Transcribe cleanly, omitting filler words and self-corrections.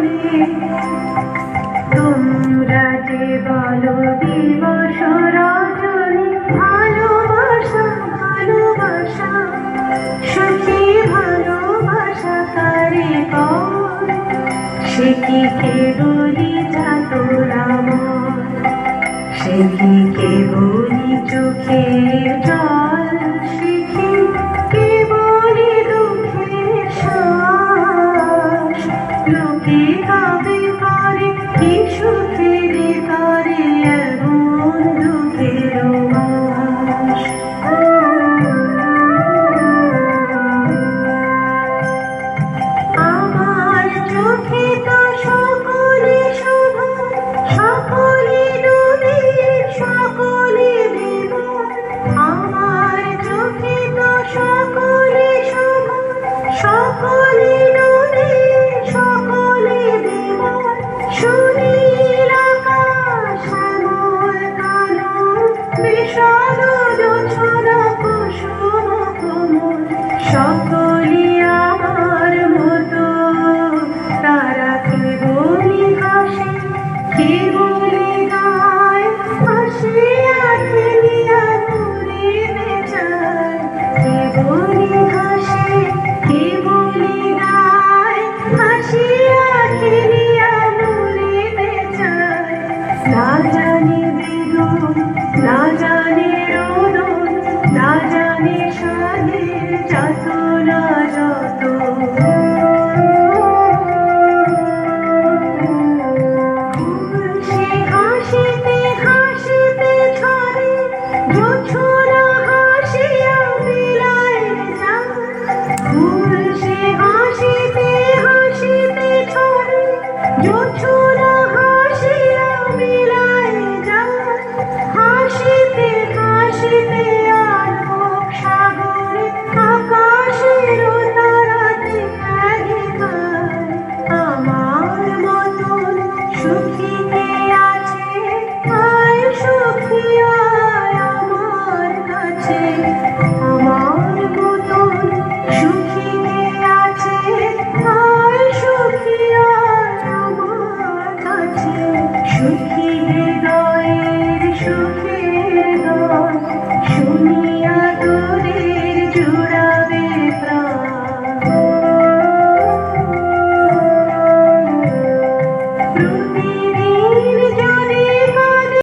বলে তোমরা যে বলো দিবস রজনী ভালোবাসা ভালোবাসা সুখী ভালোবাসা কারে কর সে কি কেবলি যাতনা মন সে কি কেবলি চোখের জল সে কি কেবলি দুঃখের শ্বাস লোকে কাবে করে কি সুখের করে এমন দুঃখের মাস আমার চোখে তো সকলে শুভ সকলে নদীর সকলে দেব আমার চোখে তো সকলে শুভ সকলে নদীর সকলে দেব সুনীল আকাশ শ্যামল কালো বিষাদ জোছনা কুসুম কোমল সকলে আমার মতো তারা কেবলি হাসে কেবলি গায় হাসিয়া খেলিয়া ঘুরিতে যায় কেবলি হাসে কেবলি গায় হাসিয়া খেলিয়া ঘুরিতে যায় না জানি বেদন না জানি রোদন না জানি সাদের যাতনা যত সে হাসিতে হাসিতে ছড়ে জোছনা হাসিয়া বিলায় যায় ফুল সে হাসিতে হাসিতে ছড়ে জোছনা হাসিয়া বিলায় যায় হাসিতে হাসিতে আলোক সাগরে আকাশের তারাতে আগে গায় আমার মতন সুখী কে আছে আয় সুখী আয় আমার কাছে